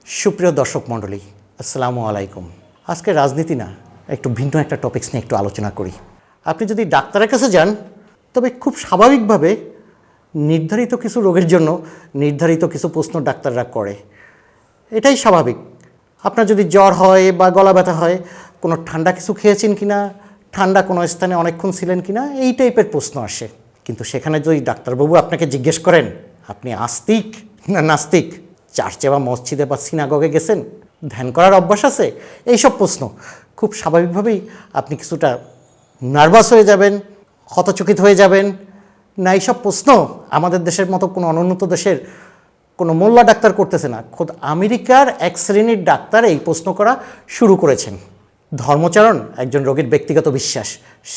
সুপ্রিয় দর্শক মণ্ডলী, আসসালামু আলাইকুম। আজকে রাজনীতি না, একটু ভিন্ন একটা টপিকস নিয়ে একটু আলোচনা করি। আপনি যদি ডাক্তারের কাছে যান, তবে খুব স্বাভাবিকভাবে নির্ধারিত কিছু রোগের জন্য নির্ধারিত কিছু প্রশ্ন ডাক্তাররা করে, এটাই স্বাভাবিক। আপনার যদি জ্বর হয় বা গলা ব্যথা হয়, কোনো ঠান্ডা কিছু খেয়েছেন কি না, ঠান্ডা কোনো স্থানে অনেকক্ষণ ছিলেন কি না, এই টাইপের প্রশ্ন আসে। কিন্তু সেখানে যদি ডাক্তারবাবু আপনাকে জিজ্ঞেস করেন আপনি আস্তিক না নাস্তিক, চার্চে বা মসজিদে বা সিনাগগে গেছেন, ধ্যান করার অভ্যাস আছে, এইসব প্রশ্ন খুব স্বাভাবিকভাবেই আপনি কিছুটা নার্ভাস হয়ে যাবেন, হতচকিত হয়ে যাবেন। না, এইসব প্রশ্ন আমাদের দেশের মতো কোনো অনুন্নত দেশের কোনো মোল্লা ডাক্তার করতেছে না, খোদ আমেরিকার এক শ্রেণীর ডাক্তার এই প্রশ্ন করা শুরু করেছেন। ধর্মচারণ একজন রোগীর ব্যক্তিগত বিশ্বাস,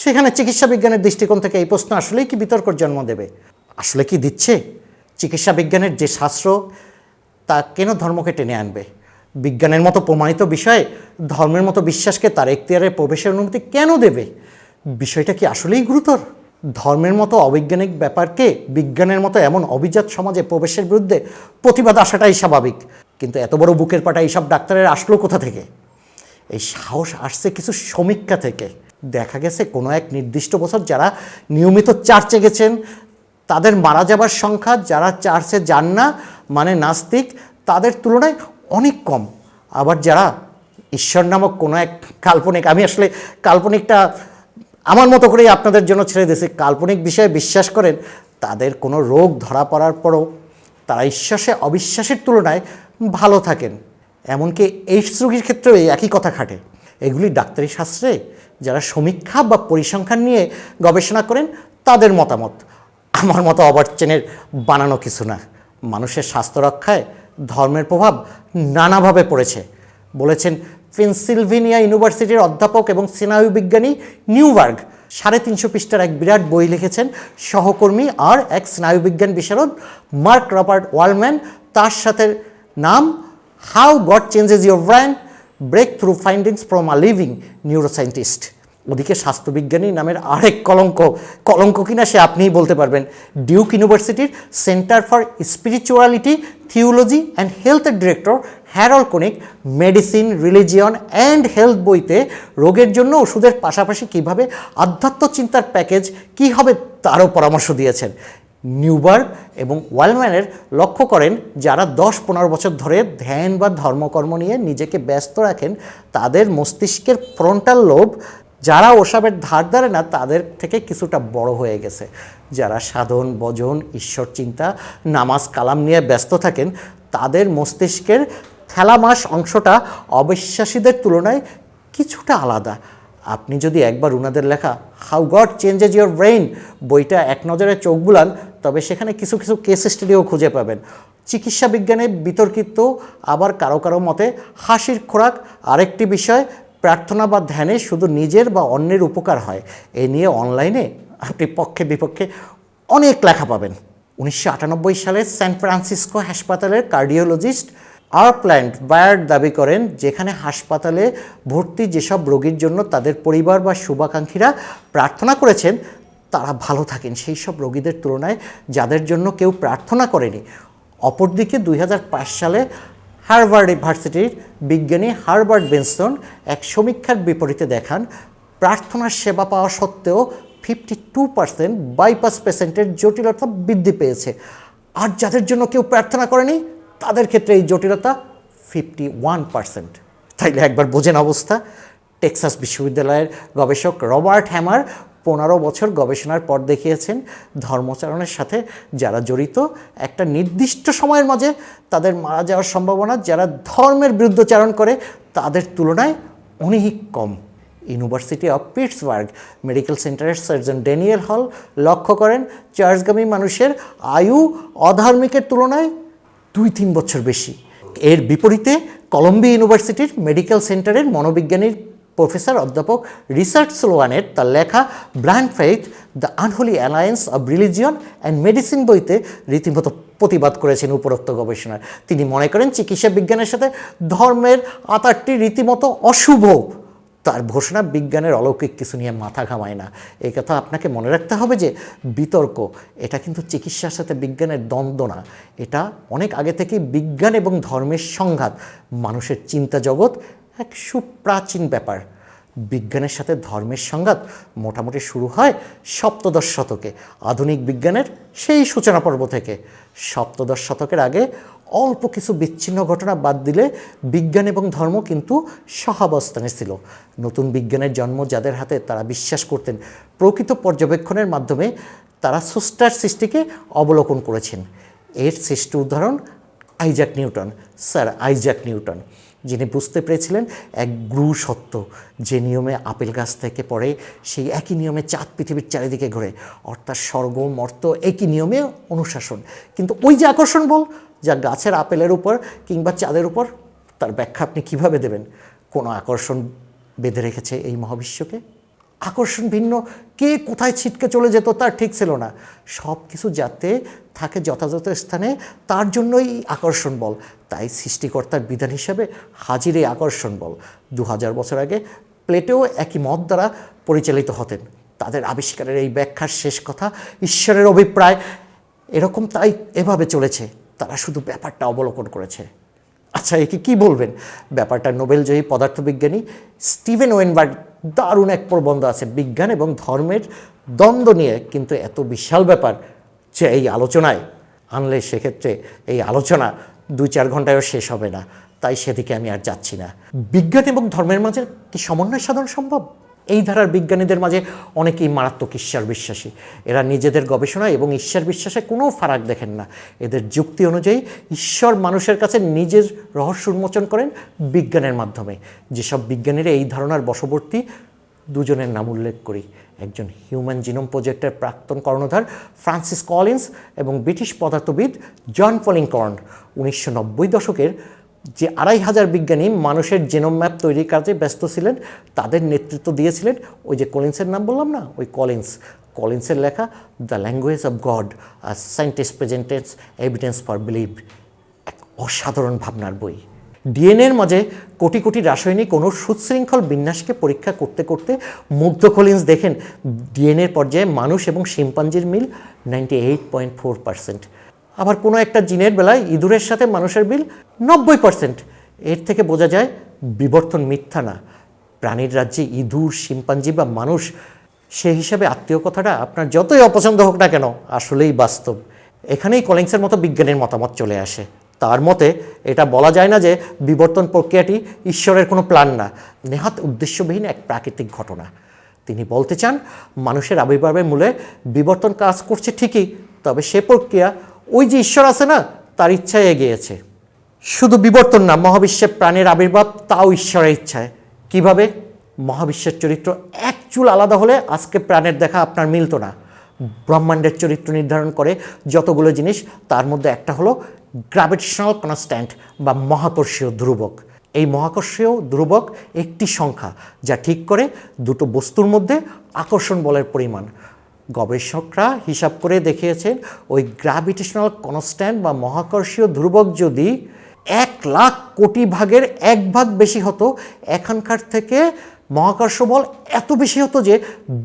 সেখানে চিকিৎসা বিজ্ঞানের দৃষ্টিকোণ থেকে এই প্রশ্ন আসলেই কি বিতর্কর জন্ম দেবে? আসলে কি দিচ্ছে? চিকিৎসা বিজ্ঞানের যে শাস্ত্র, তা কেন ধর্মকে টেনে আনবে? বিজ্ঞানের মতো প্রমাণিত বিষয়ে ধর্মের মতো বিশ্বাসকে তার এখতিয়ারে প্রবেশের অনুমতি কেন দেবে? বিষয়টা কি আসলেই গুরুতর? ধর্মের মতো অবৈজ্ঞানিক ব্যাপারকে বিজ্ঞানের মতো এমন অভিজাত সমাজে প্রবেশের বিরুদ্ধে প্রতিবাদ আসাটাই স্বাভাবিক। কিন্তু এত বড় বুকের পাটা এইসব ডাক্তারের আসলো কোথা থেকে? এই সাহস আসছে কিছু সমীক্ষা থেকে। দেখা গেছে কোনো এক নির্দিষ্ট বছর যারা নিয়মিত চার্চে গেছেন, তাদের মারা যাবার সংখ্যা যারা চার্চে যান না মানে নাস্তিক, তাদের তুলনায় অনেক কম। আবার যারা ঈশ্বর নামক কোনো এক কাল্পনিক, আমি আসলে কাল্পনিকটা আমার মতো করেই আপনাদের জন্য ছেড়ে দিয়েছি, কাল্পনিক বিষয়ে বিশ্বাস করেন, তাদের কোনো রোগ ধরা পড়ার পরও তারা ঈশ্বরে অবিশ্বাসের তুলনায় ভালো থাকেন। এমনকি এইডস রোগীর ক্ষেত্রেও এই একই কথা খাটে। এগুলি ডাক্তারি শাস্ত্রে যারা সমীক্ষা বা পরিসংখ্যান নিয়ে গবেষণা করেন তাদের মতামত, আমার মতো অবার্চেনের বানানো কিছু না। মানুষের স্বাস্থ্য রক্ষায় ধর্মের প্রভাব নানাভাবে পড়েছে বলেছেন পেনসিলভেনিয়া ইউনিভার্সিটির অধ্যাপক এবং স্নায়ুবিজ্ঞানী নিউবার্গ। 350 পৃষ্ঠার এক বিরাট বই লিখেছেন সহকর্মী আর এক স্নায়ুবিজ্ঞান বিশারদ মার্ক রবার্ট ওয়ালম্যান। তার সাথে নাম how God changes your brain, breakthrough findings from a leading neuroscientist. ওদিকে স্বাস্থ্যবিজ্ঞানী নামের আরেক কলঙ্ক কিনা সে আপনিই বলতে পারবেন। ডিউক ইউনিভার্সিটির center for spirituality, theology and হেলথের director Harold Koenig medicine, religion and health বইতে রোগের জন্য ওষুধের পাশাপাশি কীভাবে আধ্যাত্ম চিন্তার প্যাকেজ কী হবে তারও পরামর্শ দিয়েছেন। নিউবার্গ এবং ওয়ালম্যানের লক্ষ্য করেন যারা 10-15 বছর ধরে ধ্যান বা ধর্মকর্ম নিয়ে নিজেকে ব্যস্ত রাখেন, তাদের মস্তিষ্কের ফ্রন্টাল লোব, যারা ওসবের ধার ধারে না, তাদের থেকে কিছুটা বড় হয়ে গেছে। যারা সাধন, ভজন, ঈশ্বর চিন্তা, নামাজ কালাম নিয়ে ব্যস্ত থাকেন, তাদের মস্তিষ্কের থ্যালামাস অংশটা অবিশ্বাসীদের তুলনায় কিছুটা আলাদা। আপনি যদি একবার ওনাদের লেখা how God changes your brain বইটা এক নজরে চোখ বুলান, তবে সেখানে কিছু কিছু কেস স্টাডিও খুঁজে পাবেন। চিকিৎসা বিজ্ঞানে বিতর্কিত, আবার কারো কারো মতে হাসির খোরাক আরেকটি বিষয়। প্রার্থনা বা ধ্যানে শুধু নিজের বা অন্যের উপকার হয়, এ নিয়ে অনলাইনে আপনি পক্ষে বিপক্ষে অনেক লেখা পাবেন। 1998 সালে সান ফ্রান্সিসকো হাসপাতালের কার্ডিওলজিস্ট আর্পল্যান্ড বায়ার্ড দাবি করেন, যেখানে হাসপাতালে ভর্তি যেসব রোগীর জন্য তাদের পরিবার বা শুভাকাঙ্ক্ষীরা প্রার্থনা করেছেন তারা ভালো থাকেন সেই সব রোগীদের তুলনায় যাদের জন্য কেউ প্রার্থনা করেনি। অপরদিকে 2005 সালে হার্ভার্ড ইউনিভার্সিটির বিজ্ঞানী হার্বার্ট বেনসন এক সমীক্ষার বিপরীতে দেখান, প্রার্থনার সেবা পাওয়া সত্ত্বেও 52% বাইপাস পেশেন্টের জটিলতা বৃদ্ধি পেয়েছে। আর যাদের জন্য কেউ প্রার্থনা করেনি তাদের ক্ষেত্রে এই জটিলতা 51%। তাইলে একবার বোঝেন অবস্থা। টেক্সাস বিশ্ববিদ্যালয়ের গবেষক রবার্ট হ্যামার 15 বছর গবেষণার পর দেখিয়েছেন, ধর্মচারণের সাথে যারা জড়িত একটা নির্দিষ্ট সময়ের মাঝে তাদের মারা যাওয়ার সম্ভাবনা যারা ধর্মের বিরুদ্ধচারণ করে তাদের তুলনায় অনেক কম। ইউনিভার্সিটি অফ পিটসবার্গ মেডিকেল সেন্টারের সার্জন ড্যানিয়েল হল লক্ষ্য করেন, চার্চগামী মানুষের আয়ু অধার্মিকের তুলনায় 2-3 বছর বেশি। এর বিপরীতে কলম্বিয়া ইউনিভার্সিটির মেডিকেল সেন্টারের মনোবিজ্ঞানীর প্রফেসর অধ্যাপক রিচার্ড স্লোয়ানের তার লেখা blind faith, the unholy alliance of religion and medicine বইতে রীতিমতো প্রতিবাদ করেছেন উপরোক্ত গবেষণার। তিনি মনে করেন চিকিৎসা বিজ্ঞানের সাথে ধর্মের আতারটি রীতিমতো অশুভ। তার ঘোষণা বিজ্ঞানের অলৌকিক কিছু নিয়ে মাথা ঘামায় না। এই কথা আপনাকে মনে রাখতে হবে যে বিতর্ক এটা কিন্তু চিকিৎসার সাথে বিজ্ঞানের দ্বন্দ্ব না, এটা অনেক আগে থেকেই বিজ্ঞান এবং ধর্মের সংঘাত। মানুষের চিন্তা জগৎ এক সুপ্রাচীন ব্যাপার। বিজ্ঞানের সাথে ধর্মের সংঘাত মোটামুটি শুরু হয় সপ্তদশ শতকে, আধুনিক বিজ্ঞানের সেই সূচনা পর্ব থেকে। সপ্তদশ শতকের আগে অল্প কিছু বিচ্ছিন্ন ঘটনা বাদ দিলে বিজ্ঞান এবং ধর্ম কিন্তু সহাবস্থানে ছিল। নতুন বিজ্ঞানের জন্ম যাদের হাতে, তারা বিশ্বাস করতেন প্রকৃত পর্যবেক্ষণের মাধ্যমে তারা স্রষ্টার সৃষ্টিকে অবলোকন করেছেন। এর শ্রেষ্ঠ উদাহরণ Isaac Newton, sir Isaac Newton, যিনি বুঝতে পেরেছিলেন এক গ্রু সত্য, যে নিয়মে আপেল গাছ থেকে পড়ে সেই একই নিয়মে চাঁদ পৃথিবীর চারিদিকে ঘোরে, অর্থাৎ স্বর্গ মর্ত একই নিয়মে অনুশাসন। কিন্তু ওই যে আকর্ষণ বল যা গাছের আপেলের উপর কিংবা চাঁদের উপর, তার ব্যাখ্যা আপনি কিভাবে দেবেন? কোনো আকর্ষণ বেঁধে রেখেছে এই মহাবিশ্বকে? আকর্ষণ ভিন্ন, কে কোথায় ছিটকে চলে যেত তার ঠিক ছিল না। সব কিছু যাতে থাকে যথাযথ স্থানে, তার জন্যই আকর্ষণ বল। তাই সৃষ্টিকর্তার বিধান হিসাবে হাজির এই আকর্ষণ বল। 2000 বছর আগে প্লেটোও একই মত দ্বারা পরিচালিত হতেন। তাদের আবিষ্কারের এই ব্যাখ্যার শেষ কথা ঈশ্বরের অভিপ্রায় এরকম, তাই এভাবে চলেছে। তারা শুধু ব্যাপারটা অবলোকন করেছে। আচ্ছা, একে কি বলবেন? ব্যাপারটা নোবেলজয়ী পদার্থবিজ্ঞানী স্টিভেন ওয়েনবার্গ দারুণ এক প্রবন্ধ আছে বিজ্ঞান এবং ধর্মের দ্বন্দ্ব নিয়ে। কিন্তু এত বিশাল ব্যাপার যে এই আলোচনায় আনলে সেক্ষেত্রে এই আলোচনা 2-4 ঘন্টায়ও শেষ হবে না, তাই সেদিকে আমি আর যাচ্ছি না। বিজ্ঞান এবং ধর্মের মাঝে কি সমন্বয় সাধন সম্ভব? এই ধারার বিজ্ঞানীদের মাঝে অনেকেই মারাত্মক ঈশ্বর বিশ্বাসী। এরা নিজেদের গবেষণা এবং ঈশ্বর বিশ্বাসে কোনো ফারাক দেখেন না। এদের যুক্তি অনুযায়ী ঈশ্বর মানুষের কাছে নিজের রহস্য উন্মোচন করেন বিজ্ঞানের মাধ্যমে। যেসব বিজ্ঞানীরা এই ধারণার বশবর্তী, দুজনের নাম উল্লেখ করি। একজন হিউম্যান জিনোম প্রজেক্টের প্রাক্তন কর্ণধার ফ্রান্সিস কলিন্স এবং ব্রিটিশ পদার্থবিদ জন পলিংকর্ন। 1990 দশকের যে 2500 বিজ্ঞানী মানুষের জেনোম ম্যাপ তৈরির কাজে ব্যস্ত ছিলেন, তাদের নেতৃত্ব দিয়েছিলেন ওই যে কলিন্সের নাম বললাম না, ওই কলিন্সের লেখা দ্য ল্যাঙ্গুয়েজ অফ গড, আর scientist presents evidence for belief, এক অসাধারণ ভাবনার বই। ডিএনএর মাঝে কোটি কোটি রাসায়নিক অণুর সুশৃঙ্খল বিন্যাসকে পরীক্ষা করতে করতে মুগ্ধ কলিন্স দেখেন ডিএনএর পর্যায়ে মানুষ এবং শিম্পাঞ্জির মিল 98.4%। আবার কোনো একটা জিনের বেলায় ইঁদুরের সাথে মানুষের মিল 90%। এর থেকে বোঝা যায় বিবর্তন মিথ্যা না। প্রাণীর রাজ্যে ইঁদুর, শিম্পাঞ্জি বা মানুষ, সেই হিসাবে আত্মীয় কথাটা আপনার যতই অপছন্দ হোক না কেন, আসলেই বাস্তব। এখানেই কলিন্সের মতো বিজ্ঞানীর মতামত চলে আসে। তার মতে এটা বলা যায় না যে বিবর্তন প্রক্রিয়াটি ঈশ্বরের কোনো প্ল্যান না, নেহাত উদ্দেশ্যবিহীন এক প্রাকৃতিক ঘটনা। তিনি বলতে চান মানুষের আবির্ভাবের মূলে বিবর্তন কাজ করছে ঠিকই, তবে সে প্রক্রিয়া ওই যে ঈশ্বর আছে না, তার ইচ্ছায় এগিয়েছে। শুধু বিবর্তন না, মহাবিশ্বের প্রাণের আবির্ভাব তাও ঈশ্বরের ইচ্ছায়। কিভাবে? মহাবিশ্বের চরিত্র এক চুল আলাদা হলে আজকে প্রাণের দেখা আপনার মিলত না। ব্রহ্মাণ্ডের চরিত্র নির্ধারণ করে যতগুলো জিনিস, তার মধ্যে একটা হলো গ্র্যাভিটেশনাল কনস্ট্যান্ট বা মহাকর্ষীয় ধ্রুবক। এই মহাকর্ষীয় ধ্রুবক একটি সংখ্যা যা ঠিক করে দুটো বস্তুর মধ্যে আকর্ষণ বলের পরিমাণ। গবেষকরা হিসাব করে দেখিয়েছেন ওই গ্র্যাভিটেশনাল কনস্ট্যান্ট বা মহাকর্ষীয় ধ্রুবক যদি 1,00,000 কোটি ভাগের 1 ভাগ বেশি হতো, এখানকার থেকে মহাকর্ষ বল এত বেশি হতো যে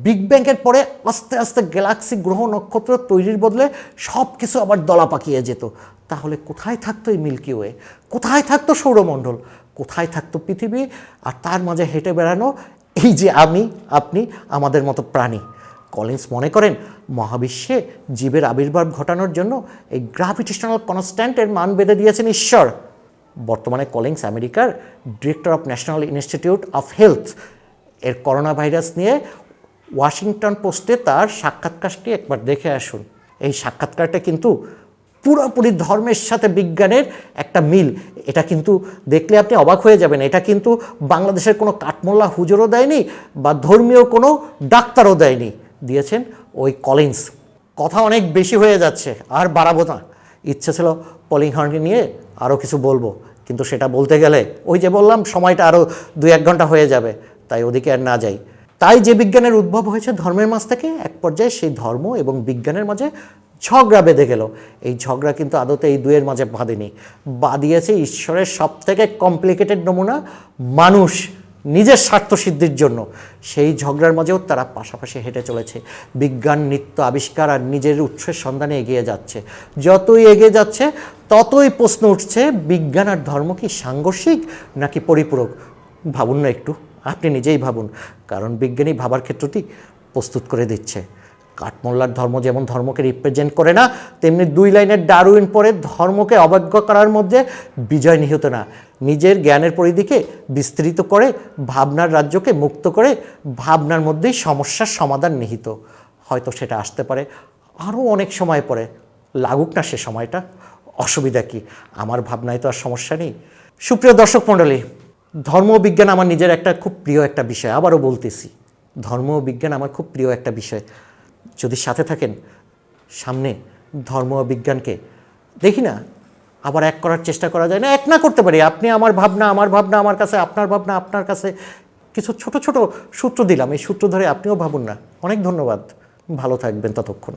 বিগ ব্যাংয়ের পরে আস্তে আস্তে গ্যালাক্সি, গ্রহ, নক্ষত্র তৈরির বদলে সব কিছু আবার দলা পাকিয়ে যেত। তাহলে কোথায় থাকতো এই মিল্কি ওয়ে? কোথায় থাকতো সৌরমণ্ডল? কোথায় থাকতো পৃথিবী? আর তার মাঝে হেঁটে বেড়ানো এই যে আমি, আপনি, আমাদের মতো প্রাণী। কলিন্স মনে করেন মহাবিশ্বে জীবের আবির্ভাব ঘটানোর জন্য এই গ্র্যাভিটেশনাল কনস্ট্যান্টের মান বেঁধে দিয়েছেন ঈশ্বর। বর্তমানে কলিন্স আমেরিকার director of national institute of health. এর করোনা ভাইরাস নিয়ে ওয়াশিংটন পোস্টে তার সাক্ষাৎকারটি একবার দেখে আসুন। এই সাক্ষাৎকারটা কিন্তু পুরোপুরি ধর্মের সাথে বিজ্ঞানের একটা মিল। এটা কিন্তু দেখলে আপনি অবাক হয়ে যাবেন। এটা কিন্তু বাংলাদেশের কোনো কাঠমোল্লা হুজুরও দেয়নি বা ধর্মীয় কোনো ডাক্তারও দেয়নি, দিয়েছেন ওই কলিন্স। কথা অনেক বেশি হয়ে যাচ্ছে, আর বাড়াবো না। ইচ্ছে ছিল পলিংহর্নকে নিয়ে আরও কিছু বলবো, কিন্তু সেটা বলতে গেলে ওই যে বললাম সময়টা আরও 2-1 ঘন্টা হয়ে যাবে, তাই ওদিকে আর না যাই। তাই যে বিজ্ঞানের উদ্ভব হয়েছে ধর্মের মাঝ থেকে, এক পর্যায়ে সেই ধর্ম এবং বিজ্ঞানের মাঝে ঝগড়া বেঁধে গেল। এই ঝগড়া কিন্তু আদতে এই দুয়ের মাঝে বাঁধেনি, বাঁধিয়েছে ঈশ্বরের সব থেকে কমপ্লিকেটেড নমুনা মানুষ, নিজের স্বার্থসিদ্ধির জন্য, সেই ঝগড়ার মাঝেও তারা পাশাপাশি হেঁটে চলেছে। বিজ্ঞান নিত্য আবিষ্কার আর নিজের উৎসের সন্ধানে এগিয়ে যাচ্ছে। যতই এগিয়ে যাচ্ছে ততই প্রশ্ন উঠছে, বিজ্ঞান আর ধর্ম কি সাংঘর্ষিক নাকি পরিপূরক? ভাবুন না একটু, আপনি নিজেই ভাবুন। কারণ বিজ্ঞানী ভাবার ক্ষেত্রটি প্রস্তুত করে দিচ্ছে। কাঠমোল্লার ধর্ম যেমন ধর্মকে রিপ্রেজেন্ট করে না, তেমনি 2 লাইনের ডারউইন পরে ধর্মকে অবজ্ঞা করার মধ্যে বিজয় নিহিত না। নিজের জ্ঞানের পরিধিকে বিস্তৃত করে ভাবনার রাজ্যকে মুক্ত করে ভাবনার মধ্যেই সমস্যার সমাধান নিহিত। হয়তো সেটা আসতে পারে আরও অনেক সময় পরে, লাগুক না সে সময়টা, অসুবিধা কি? আমার ভাবনায় তো আর সমস্যা নেই। সুপ্রিয় দর্শক মণ্ডলী, ধর্ম ও বিজ্ঞান আমার নিজের একটা খুব প্রিয় একটা বিষয়। আবারও বলতেছি, ধর্ম ও বিজ্ঞান আমার খুব প্রিয় একটা বিষয়। যদি সাথে থাকেন, সামনে ধর্ম ও বিজ্ঞানকে দেখি না আবার এক করার চেষ্টা করা যায় না? এক না করতে পারি। আপনি আমার ভাবনা আমার কাছে, আপনার ভাবনা আপনার কাছে। কিছু ছোট ছোট সূত্র দিলাম, এই সূত্র ধরে আপনিও ভাবুন না। অনেক ধন্যবাদ, ভালো থাকবেন ততক্ষণ।